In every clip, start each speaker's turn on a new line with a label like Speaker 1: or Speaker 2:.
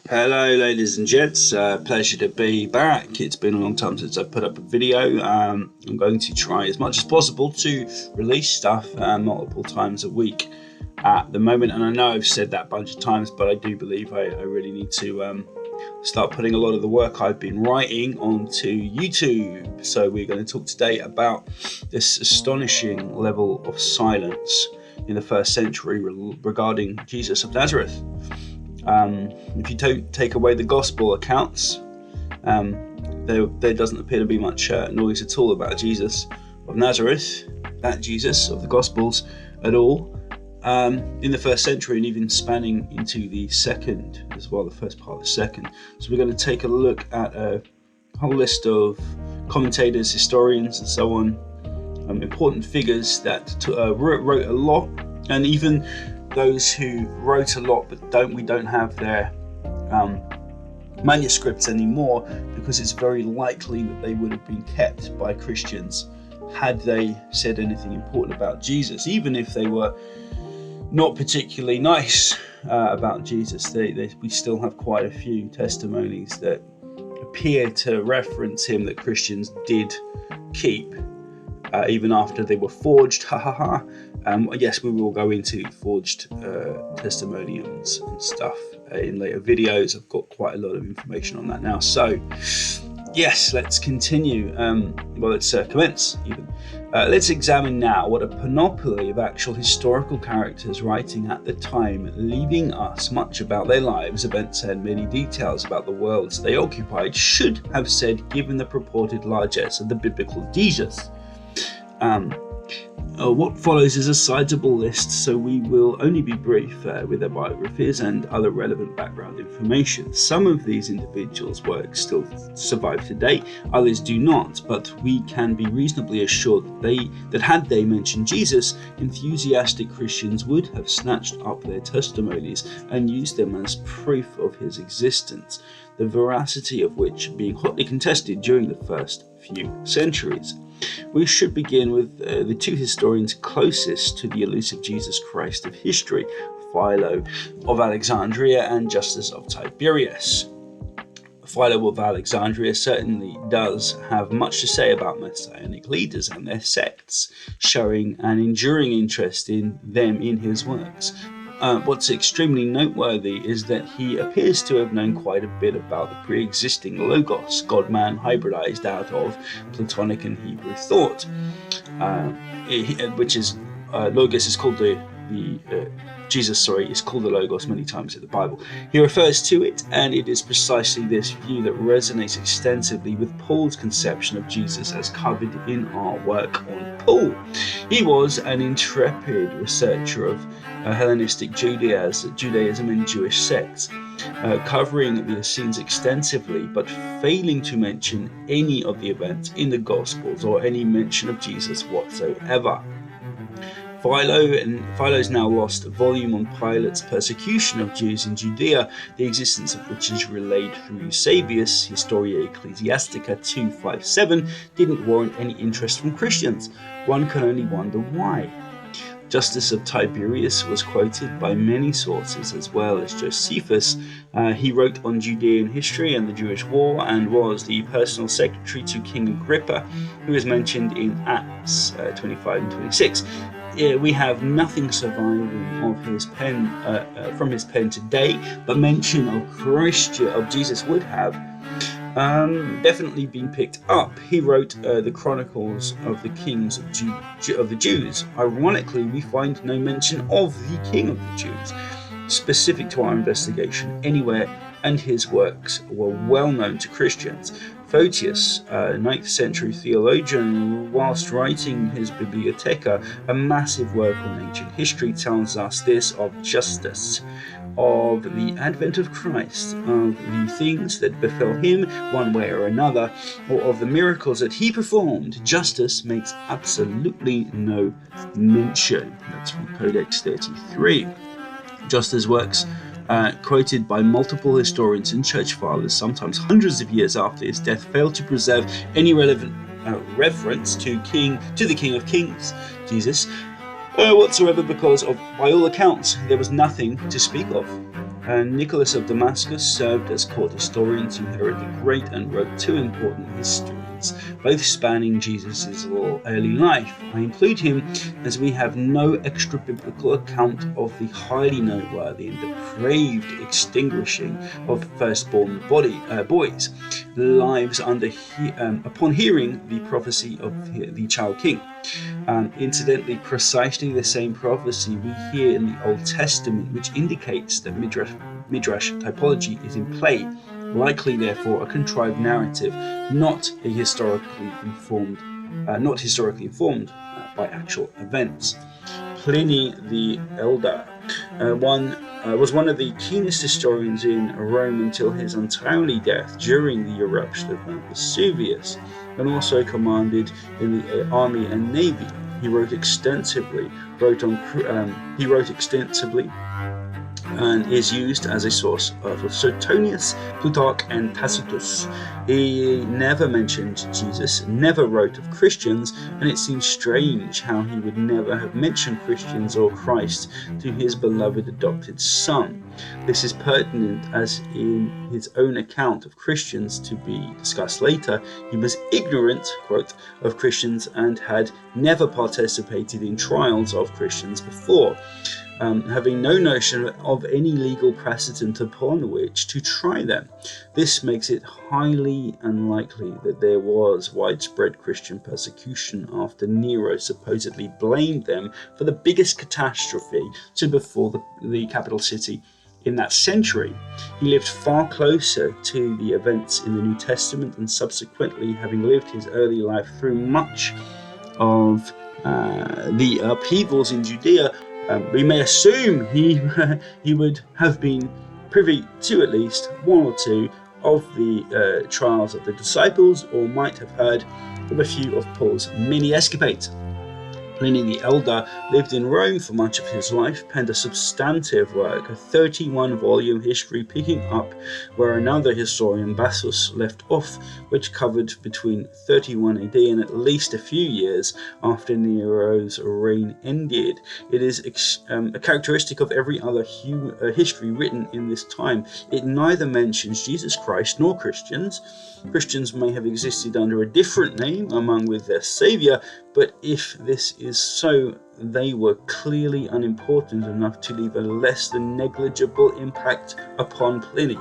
Speaker 1: Hello ladies and gents, pleasure to be back. It's been a long time since I put up a video. I'm going to try as much as possible to release stuff multiple times a week at the moment, and I know I've said that a bunch of times, but I do believe I really need to start putting a lot of the work I've been writing onto YouTube. So we're going to talk today about this astonishing level of silence in the first century regarding Jesus of Nazareth. If you don't take away the gospel accounts, there doesn't appear to be much noise at all about Jesus of Nazareth, that Jesus of the gospels at all, in the first century, and even spanning into the second as well, the first part of the second. So we're going to take a look at a whole list of commentators, historians and so on, important figures that wrote a lot, and even those who wrote a lot but we don't have their manuscripts anymore, because it's very likely that they would have been kept by Christians had they said anything important about Jesus, even if they were not particularly nice about Jesus. We still have quite a few testimonies that appear to reference him that Christians did keep, even after they were forged. Yes, we will go into forged testimonials and stuff in later videos. I've got quite a lot of information on that now. So, yes, let's continue. Let's commence even. Let's examine now what a panoply of actual historical characters writing at the time, leaving us much about their lives, events, and many details about the worlds they occupied, should have said, given the purported largesse of the biblical Jesus. What follows is a sizable list, so we will only be brief with their biographies and other relevant background information. Some of these individuals' works still survive today, others do not, but we can be reasonably assured that had they mentioned Jesus, enthusiastic Christians would have snatched up their testimonies and used them as proof of his existence, the veracity of which being hotly contested during the first few centuries. We should begin with the two historians closest to the elusive Jesus Christ of history, Philo of Alexandria and Justus of Tiberias. Philo of Alexandria certainly does have much to say about Messianic leaders and their sects, showing an enduring interest in them in his works. What's extremely noteworthy is that he appears to have known quite a bit about the pre-existing Logos, God-man hybridized out of Platonic and Hebrew thought, which is Logos is called Jesus is called the Logos many times in the Bible. He refers to it, and it is precisely this view that resonates extensively with Paul's conception of Jesus as covered in our work on Paul. He was an intrepid researcher of Hellenistic Judaism and Jewish sects, covering the Essenes extensively, but failing to mention any of the events in the Gospels or any mention of Jesus whatsoever. Philo's now lost volume on Pilate's persecution of Jews in Judea, the existence of which is relayed through Eusebius, Historia Ecclesiastica 257, didn't warrant any interest from Christians. One can only wonder why. Justus of Tiberias was quoted by many sources, as well as Josephus. He wrote on Judean history and the Jewish war, and was the personal secretary to King Agrippa, who is mentioned in Acts 25 and 26. We have nothing surviving of his pen from his pen today, but mention of Jesus would have definitely been picked up. He wrote the Chronicles of the Kings of the Jews. Ironically, we find no mention of the King of the Jews, specific to our investigation anywhere, and his works were well known to Christians. Photius, a 9th century theologian, whilst writing his Bibliotheca, a massive work on ancient history, tells us this of Justus: of the advent of Christ, of the things that befell him one way or another, or of the miracles that he performed, Justus makes absolutely no mention. That's from Codex 33. Justus' works, quoted by multiple historians and church fathers, sometimes hundreds of years after his death, failed to preserve any relevant reference to the King of Kings, Jesus, whatsoever, because by all accounts there was nothing to speak of. Nicholas of Damascus served as court historian to Herod the Great and wrote two important histories, both spanning Jesus' early life. I include him as we have no extra-biblical account of the highly noteworthy and depraved extinguishing of firstborn boys' lives upon hearing the prophecy of the child king. Incidentally, precisely the same prophecy we hear in the Old Testament, which indicates that Midrash typology is in play, likely therefore a contrived narrative, not historically informed by actual events. Pliny the Elder was one of the keenest historians in Rome until his untimely death during the eruption of Mount Vesuvius, and also commanded in the army and navy. He wrote extensively, and is used as a source for Suetonius, Plutarch, and Tacitus. He never mentioned Jesus, never wrote of Christians, and it seems strange how he would never have mentioned Christians or Christ to his beloved adopted son. This is pertinent as in his own account of Christians, to be discussed later, he was ignorant, quote, of Christians and had never participated in trials of Christians before. Having no notion of any legal precedent upon which to try them. This makes it highly unlikely that there was widespread Christian persecution after Nero supposedly blamed them for the biggest catastrophe to befall the capital city in that century. He lived far closer to the events in the New Testament, and subsequently, having lived his early life through much of the upheavals in Judea, we may assume he would have been privy to at least one or two of the trials of the disciples, or might have heard of a few of Paul's many escapades. Pliny the Elder lived in Rome for much of his life, penned a substantive work, a 31-volume history, picking up where another historian, Bassus, left off, which covered between 31 AD and at least a few years after Nero's reign ended. It is a characteristic of every other history written in this time. It neither mentions Jesus Christ nor Christians. Christians may have existed under a different name among with their Saviour, but if this is so, they were clearly unimportant enough to leave a less than negligible impact upon Pliny.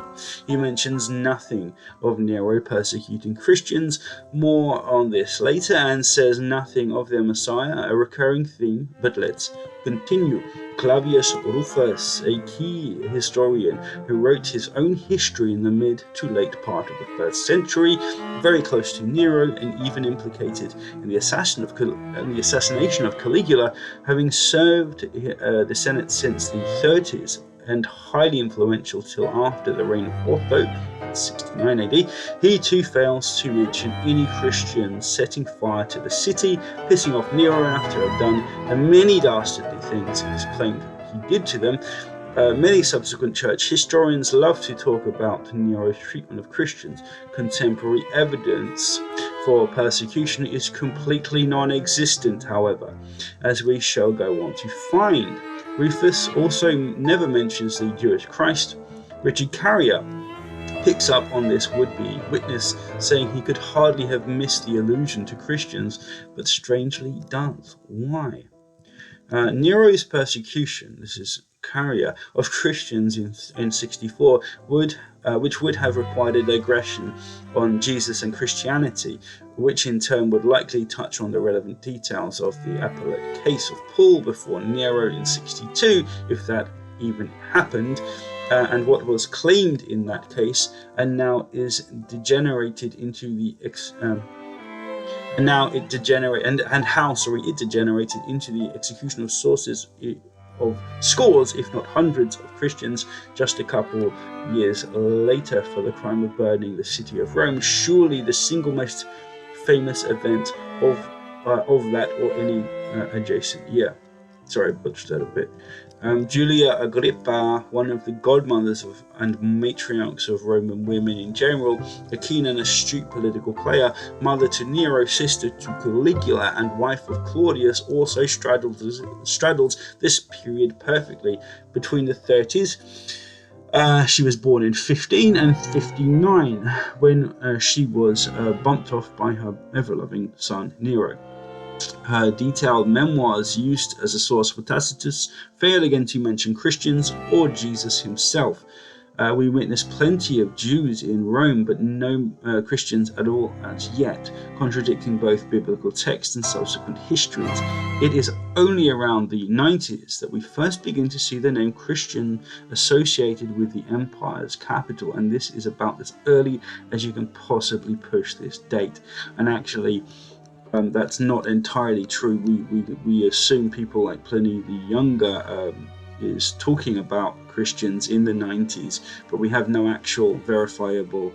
Speaker 1: He mentions nothing of Nero persecuting Christians, more on this later, and says nothing of their Messiah, a recurring theme, but let's continue. Clavius Rufus, a key historian who wrote his own history in the mid to late part of the 1st century, very close to Nero and even implicated in the assassination of Caligula, having served the Senate since the 30s and highly influential till after the reign of Otho, 69 AD, he too fails to mention any Christians setting fire to the city, pissing off Nero enough to have done the many dastardly things it is claimed he did to them. Many subsequent church historians love to talk about Nero's treatment of Christians. Contemporary evidence for persecution is completely non-existent, however, as we shall go on to find. Rufus also never mentions the Jewish Christ. Richard Carrier picks up on this would-be witness, saying he could hardly have missed the allusion to Christians, but strangely does. Why? Nero's persecution, this is Carrier, of Christians in 64 which would have required a digression on Jesus and Christianity, which in turn would likely touch on the relevant details of the appellate case of Paul before Nero in 62, if that even happened, and what was claimed in that case, and now is degenerated into the it degenerated into the execution of of scores, if not hundreds, of Christians just a couple years later for the crime of burning the city of Rome. Surely the single most famous event of that or any adjacent year. Sorry, I butchered that a bit. Julia Agrippa, one of the godmothers and matriarchs of Roman women in general, a keen and astute political player, mother to Nero, sister to Caligula, and wife of Claudius, also straddles this period perfectly between the 30s She was born in 15 and 59 when she was bumped off by her ever-loving son Nero. Her detailed memoirs, used as a source for Tacitus, fail again to mention Christians or Jesus himself. We witness plenty of Jews in Rome, but no Christians at all as yet, contradicting both biblical text and subsequent histories. It is only around the 90s that we first begin to see the name Christian associated with the empire's capital, and this is about as early as you can possibly push this date. And actually, that's not entirely true. We assume people like Pliny the Younger is talking about Christians in the 90s, but we have no actual verifiable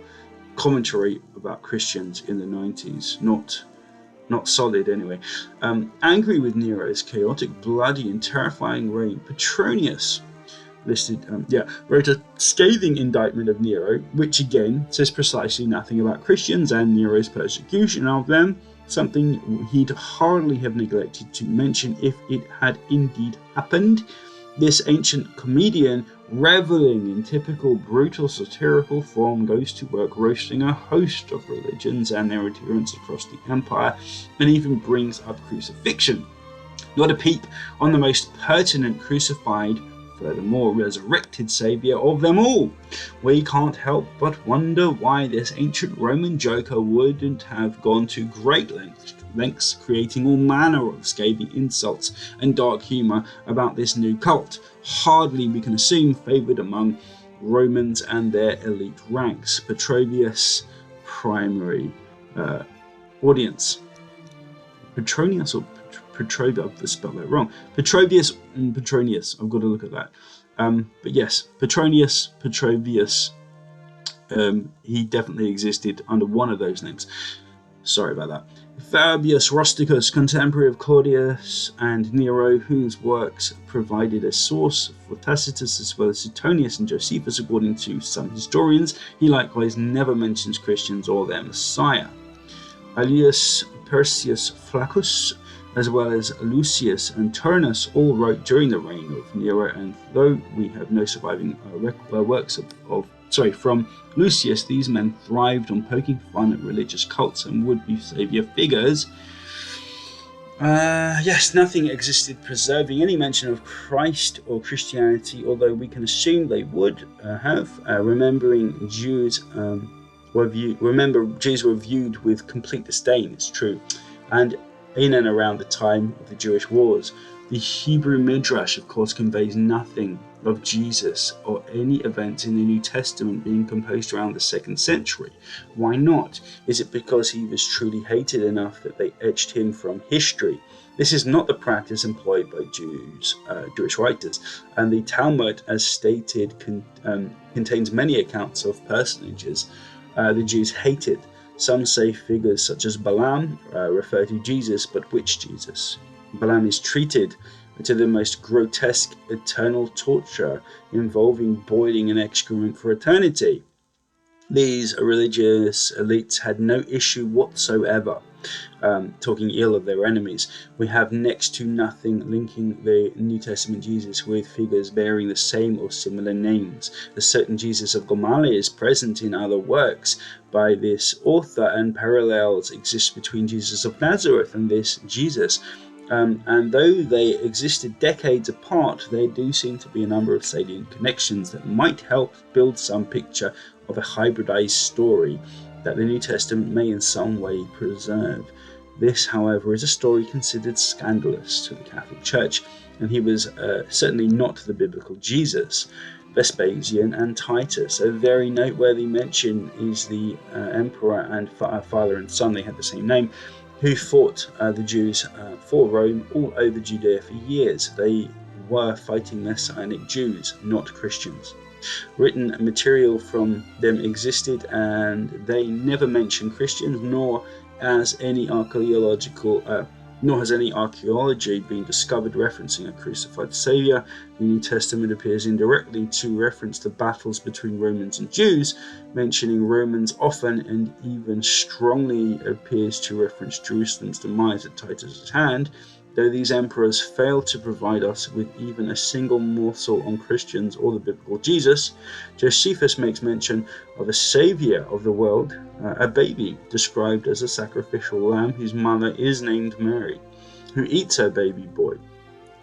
Speaker 1: commentary about Christians in the 90s. Not solid anyway. Angry with Nero's chaotic, bloody, and terrifying reign, Petronius wrote a scathing indictment of Nero, which again says precisely nothing about Christians and Nero's persecution of them, something he'd hardly have neglected to mention if it had indeed happened. This ancient comedian, reveling in typical brutal satirical form, goes to work roasting a host of religions and their adherents across the empire, and even brings up crucifixion. Not a peep on the most pertinent crucified, furthermore resurrected saviour of them all. We can't help but wonder why this ancient Roman joker wouldn't have gone to great lengths creating all manner of scathing insults and dark humour about this new cult, hardly we can assume favoured among Romans and their elite ranks. Petronius' primary audience. Petronius or Petronius, I've spelled that wrong. Petronius and Petronius, I've got to look at that. But yes, Petronius, he definitely existed under one of those names. Sorry about that. Fabius Rusticus, contemporary of Claudius and Nero, whose works provided a source for Tacitus as well as Suetonius and Josephus, according to some historians. He likewise never mentions Christians or their Messiah. Aelius Persius Flaccus, as well as Lucius and Turnus, all wrote during the reign of Nero, and though we have no surviving works from Lucius, these men thrived on poking fun at religious cults and would-be saviour figures. Yes, nothing existed preserving any mention of Christ or Christianity, although we can assume they would have. Jews were viewed with complete disdain, it's true. And in and around the time of the Jewish wars, the Hebrew Midrash, of course, conveys nothing of Jesus or any events in the New Testament being composed around the 2nd century. Why not? Is it because he was truly hated enough that they etched him from history? This is not the practice employed by Jewish writers, and the Talmud, as stated, contains many accounts of personages the Jews hated. Some say figures such as Balaam refer to Jesus, but which Jesus? Balaam is treated to the most grotesque eternal torture involving boiling an excrement for eternity. These religious elites had no issue whatsoever talking ill of their enemies. We have next to nothing linking the New Testament Jesus with figures bearing the same or similar names. A certain Jesus of Gamaliel is present in other works by this author, and parallels exist between Jesus of Nazareth and this Jesus. And though they existed decades apart, there do seem to be a number of salient connections that might help build some picture of a hybridized story that the New Testament may in some way preserve. This, however, is a story considered scandalous to the Catholic Church, and he was certainly not the biblical Jesus. Vespasian and Titus. A very noteworthy mention is the emperor and father and son, they had the same name, who fought the Jews for Rome all over Judea for years. They were fighting Messianic Jews, not Christians. Written material from them existed, and they never mention Christians, nor has any archaeology been discovered referencing a crucified Saviour. The New Testament appears indirectly to reference the battles between Romans and Jews, mentioning Romans often, and even strongly appears to reference Jerusalem's demise at Titus's hand. Though these emperors failed to provide us with even a single morsel on Christians or the biblical Jesus, Josephus makes mention of a saviour of the world, a baby described as a sacrificial lamb whose mother is named Mary, who eats her baby boy.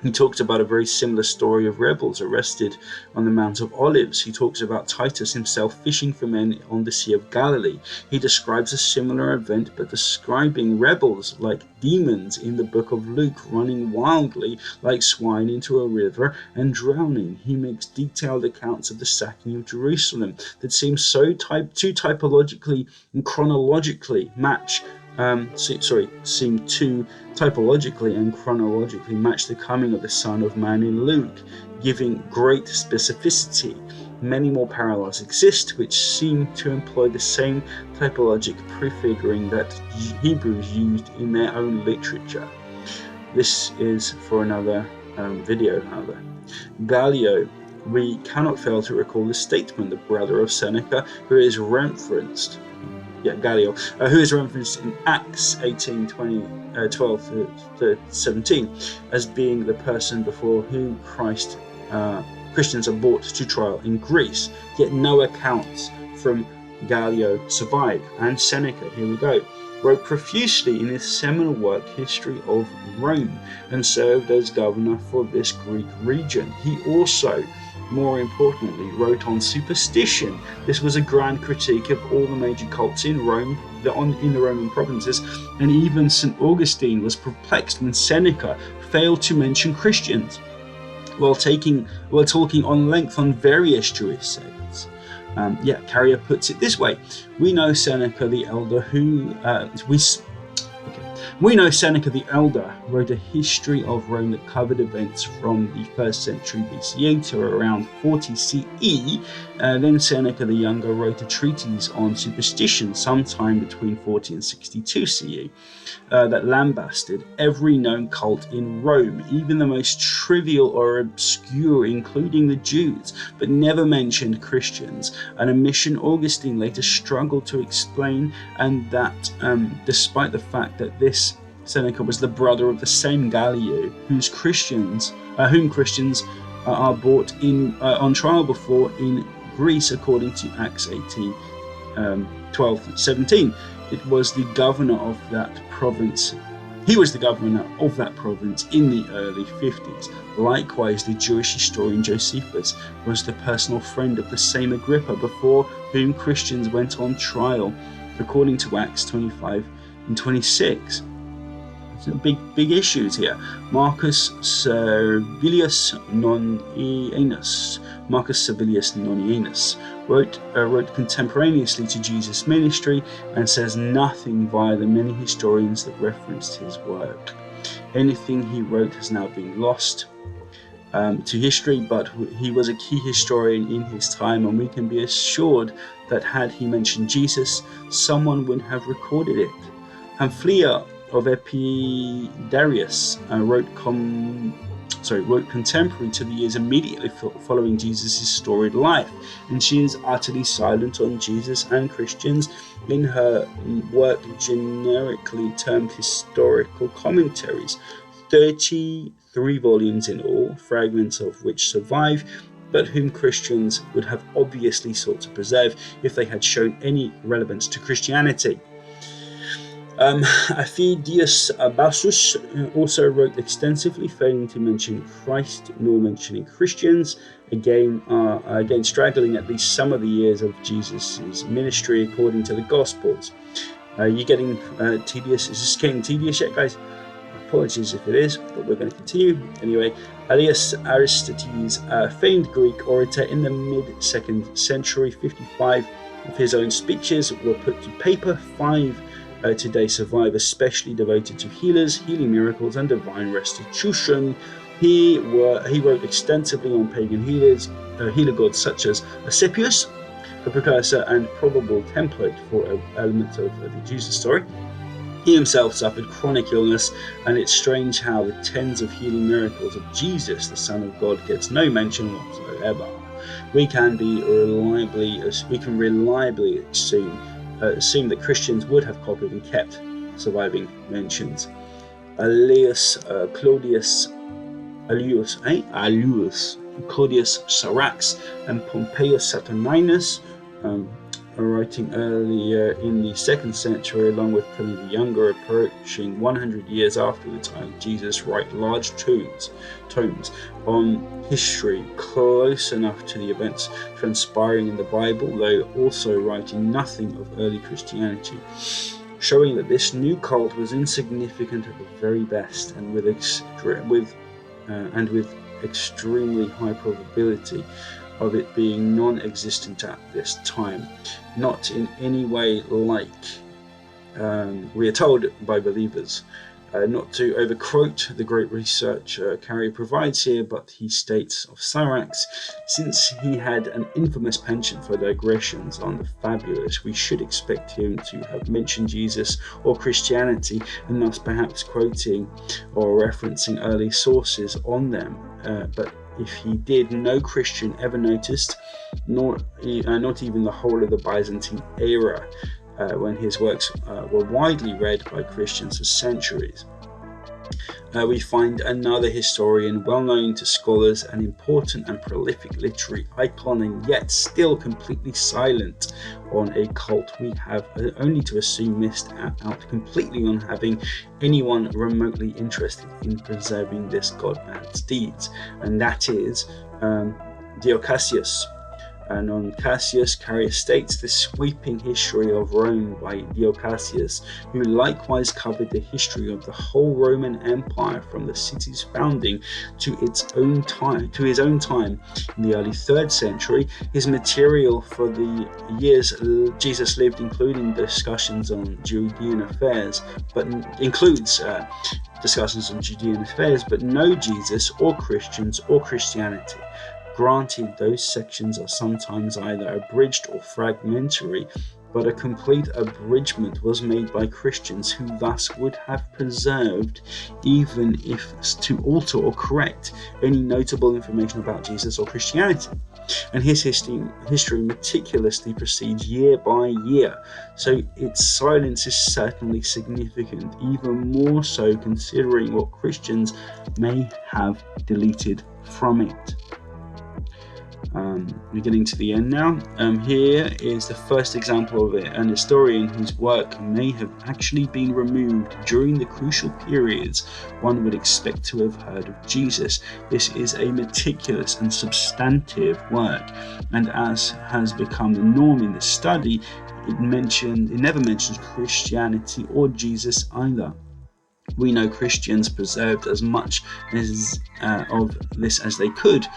Speaker 1: He talks about a very similar story of rebels arrested on the Mount of Olives. He talks about Titus himself fishing for men on the Sea of Galilee. He describes a similar event, but describing rebels like demons in the book of Luke, running wildly like swine into a river and drowning. He makes detailed accounts of the sacking of Jerusalem that seem so too typologically and chronologically seem to typologically and chronologically match the coming of the Son of Man in Luke, giving great specificity. Many more parallels exist which seem to employ the same typologic prefiguring that Hebrews used in their own literature. This is for another video, however. Gallio. We cannot fail to recall the statement, the brother of Seneca, who is referenced Gallio, who is referenced in Acts 18:12-17 as being the person before whom Christians are brought to trial in Greece. Yet no accounts from Gallio survive. And Seneca, here we go, wrote profusely in his seminal work History of Rome and served as governor for this Greek region. He also, more importantly, wrote on superstition. This was a grand critique of all the major cults in Rome, in the Roman provinces, and even St. Augustine was perplexed when Seneca failed to mention Christians while talking on length on various Jewish sects. Carrier puts it this way: we know Seneca the Elder wrote a history of Rome that covered events from the 1st century BCE to around 40 CE. Then Seneca the Younger wrote a treatise on superstition sometime between 40 and 62 CE that lambasted every known cult in Rome, even the most trivial or obscure, including the Jews, but never mentioned Christians, an omission Augustine later struggled to explain, and that despite the fact that this Seneca was the brother of the same Gallio whom Christians are brought in on trial before in Greece, according to Acts 18:12-17. It was the governor of that province. He was the governor of that province in the early 50s. Likewise, the Jewish historian Josephus was the personal friend of the same Agrippa, before whom Christians went on trial, according to Acts 25 and 26. So big issues here. Marcus Servilius Nonianus wrote contemporaneously to Jesus' ministry and says nothing via the many historians that referenced his work. Anything he wrote has now been lost to history, but he was a key historian in his time, and we can be assured that had he mentioned Jesus, someone would have recorded it. Amphilia of Epidarius wrote contemporary to the years immediately following Jesus' storied life, and she is utterly silent on Jesus and Christians in her work generically termed historical commentaries, 33 volumes in all, fragments of which survive, but whom Christians would have obviously sought to preserve if they had shown any relevance to Christianity. Aphidius Bassus also wrote extensively, failing to mention Christ nor mentioning Christians, again straggling at least some of the years of Jesus' ministry according to the Gospels. You getting tedious? Is this getting tedious yet, guys? Apologies if it is, but we're going to continue. Anyway, Elias Aristides, a famed Greek orator in the mid-2nd century, 55 of his own speeches were put to paper. 5 today survive, especially devoted to healing miracles, and divine restitution. He wrote extensively on pagan healer gods such as Asclepius, a precursor and probable template for elements of the Jesus story. He himself suffered chronic illness, and it's strange how the tens of healing miracles of Jesus, the Son of God, gets no mention whatsoever. We can reliably assume that Christians would have copied and kept surviving mentions. Claudius Sarax, and Pompeius Saturninus, writing earlier in the 2nd century, along with Pliny the Younger, approaching 100 years after the time of Jesus, write large tomes on history close enough to the events transpiring in the Bible, though also writing nothing of early Christianity, showing that this new cult was insignificant at the very best, and with extremely high probability of it being non-existent at this time, not in any way like we are told by believers. Not to overquote the great researcher Carrier provides here, but he states of Sarax, since he had an infamous penchant for digressions on the fabulous, we should expect him to have mentioned Jesus or Christianity, and thus perhaps quoting or referencing early sources on them. But if he did, no Christian ever noticed, not even the whole of the Byzantine era, when his works were widely read by Christians for centuries. We find another historian, well known to scholars, an important and prolific literary icon, and yet still completely silent on a cult we have only to assume missed out completely on having anyone remotely interested in preserving this godman's deeds, and that is Diocasius. And on Cassius, Carrier states the sweeping history of Rome by Diocasius, who likewise covered the history of the whole Roman Empire from the city's founding to his own time in the early 3rd century. His material for the years Jesus lived, including discussions on Judean affairs, but no Jesus or Christians or Christianity. Granted, those sections are sometimes either abridged or fragmentary, but a complete abridgment was made by Christians, who thus would have preserved, even if to alter or correct, any notable information about Jesus or Christianity. And his history meticulously proceeds year by year, so its silence is certainly significant, even more so considering what Christians may have deleted from it. We're getting to the end now. Here is the first example of it, an historian whose work may have actually been removed during the crucial periods one would expect to have heard of Jesus. This is a meticulous and substantive work, and as has become the norm in the study, it never mentions Christianity or Jesus either. We know Christians preserved as much of this as they could,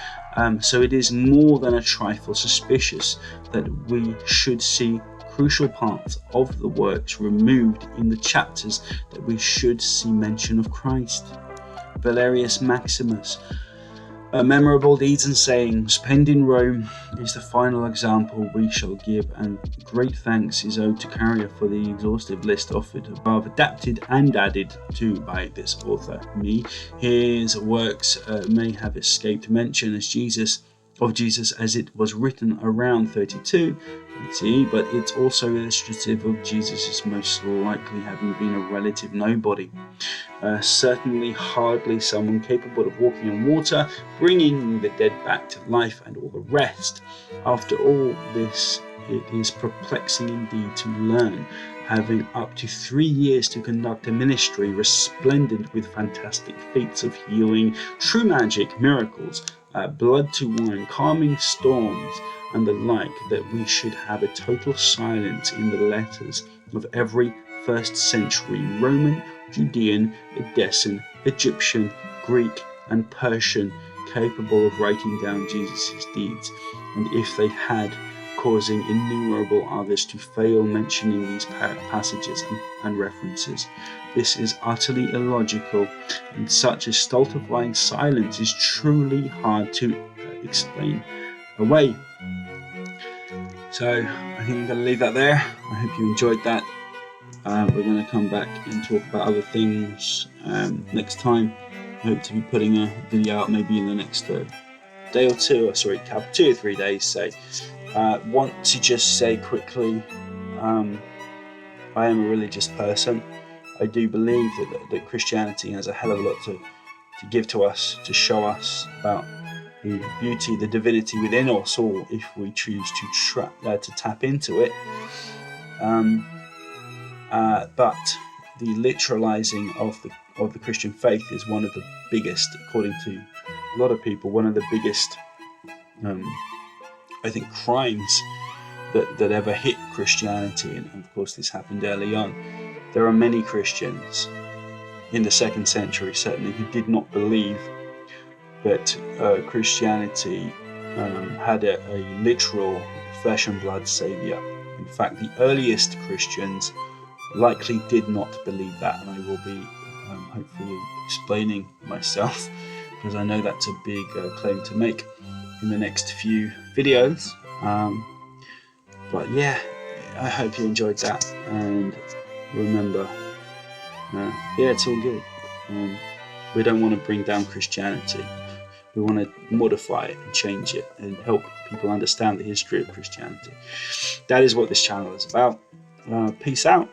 Speaker 1: so it is more than a trifle suspicious that we should see crucial parts of the works removed in the chapters that we should see mention of Christ. Valerius Maximus, memorable deeds and sayings penned in Rome, is the final example we shall give, and great thanks is owed to Carrier for the exhaustive list offered above, adapted and added to by this author, me. His works may have escaped mention of Jesus as it was written around 32 BC, but it's also illustrative of Jesus most likely having been a relative nobody. Certainly hardly someone capable of walking on water, bringing the dead back to life, and all the rest. After all this, it is perplexing indeed to learn, having up to 3 years to conduct a ministry resplendent with fantastic feats of healing, true magic, miracles, blood to wine, calming storms, and the like, that we should have a total silence in the letters of every 1st century Roman, Judean, Edessan, Egyptian, Greek, and Persian capable of writing down Jesus' deeds, and if they had, causing innumerable others to fail mentioning these passages and references. This is utterly illogical, and such a stultifying silence is truly hard to explain away. So I think I'm going to leave that there. I hope you enjoyed that. We're going to come back and talk about other things next time. I hope to be putting a video out maybe in the next day or two, 2 or 3 days, say. Want to just say quickly, I am a religious person. I do believe that Christianity has a hell of a lot to give to us, to show us about the beauty, the divinity within us all, if we choose to tap into it. But the literalizing of the Christian faith is one of the biggest, according to a lot of people, one of the biggest, I think, crimes that ever hit Christianity. And of course, this happened early on. There are many Christians in the 2nd century, certainly, who did not believe that Christianity had a literal flesh and blood savior. In fact, the earliest Christians likely did not believe that, and I will be hopefully explaining myself, because I know that's a big claim to make in the next few videos. But yeah, I hope you enjoyed that, and remember, it's all good. We don't want to bring down Christianity. We want to modify it and change it and help people understand the history of Christianity. That is what this channel is about. Peace out.